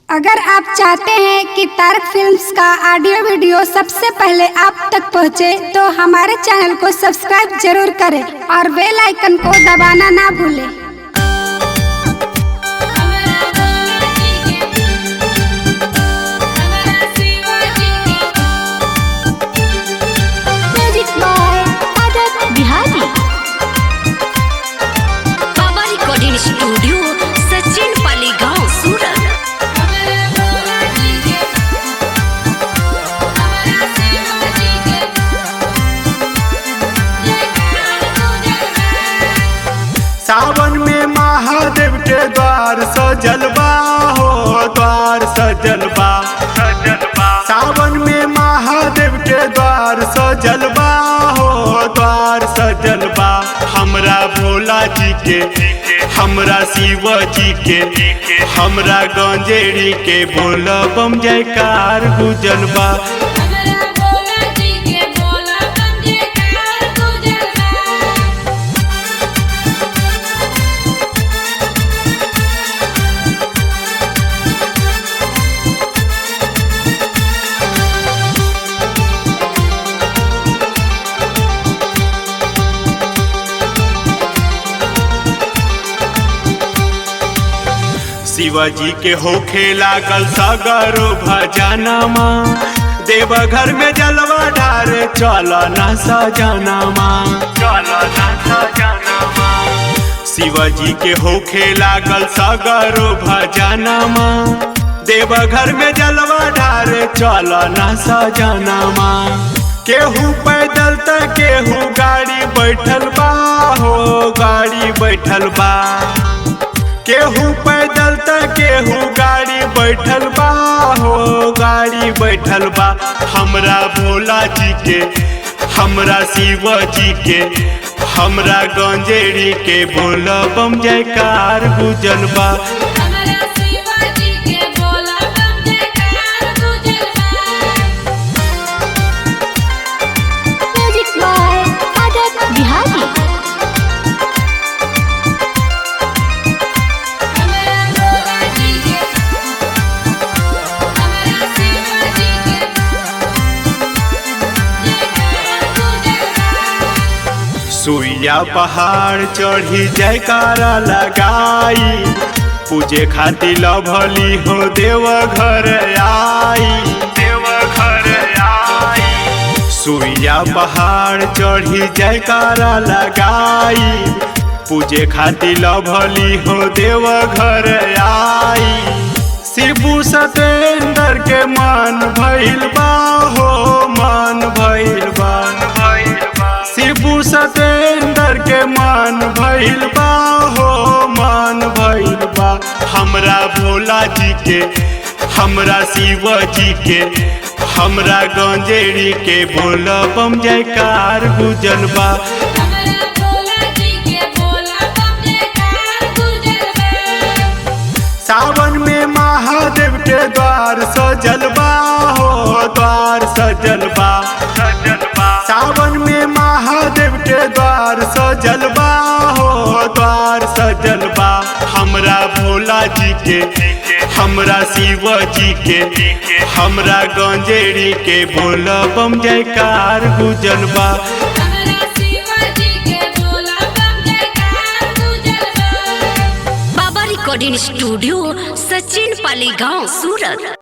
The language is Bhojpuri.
अगर आप चाहते हैं कि तारक फिल्म्स का ऑडियो वीडियो सबसे पहले आप तक पहुंचे, तो हमारे चैनल को सब्सक्राइब जरूर करें और बेल आइकन को दबाना ना भूलें। स्टूडियो सचिन पाली गांव सूरत। सावन में महादेव के द्वार सजल बा हो, द्वार सजल बा। सावन में महादेव के द्वार सजल बा हो, द्वार सजल बा। हमरा भोला जी के, हमरा शिव जी के, हमरा गंजेड़ी के बोल बम जयकार गुजल बा। शिवाजी के होखे लागल सगरो भजनमा, देवघर में जलवा ढारे चल ना सजनमा, चल ना सजनमा। शिवाजी के होखे लागल सगरो भजनमा, देवघर में जलवा ढारे चल ना सजनमा। केहू पैदल त केहू गाड़ी बैठल बा हो, गाड़ी बैठल बा। केहू पैदल त केहू गाड़ी बैठल बा हो, गाड़ी बैठल बा। हमरा भोला जी के, हमरा शिव जी के, हमरा गंजेड़ी के बोल बम जयकार गुजल बा। सुइया पहाड़ चढ़ी जयकारा लगाई, पूजे खातिर लभली हो देवघर आई, देवघर आई। सुइया पहाड़ चढ़ी जयकारा लगाई, पूजे खातिर लभली हो देवघर आई। शिबू सतेंद्र के मन भइल बा हो, मन भइल बा। शिबू सतेंद्र के मन भइल बा हो, मन भइल बा। हमरा भोला जी के, हमरा शिव जी के, हमरा गंजेड़ी के बोल बम जयकार गुजल बा। सावन में महादेव के द्वार सजल बा हो, द्वार सजल बा। सावन में महादेव के द्वार सजल बा हो, द्वार सजल बा। हमरा भोला जी के, हमरा शिव जी के, हमरा गंजेड़ी के बोल बम जयकार गुजल बा। बाबा रिकॉर्डिंग स्टूडियो सचिन पाली गांव सूरत।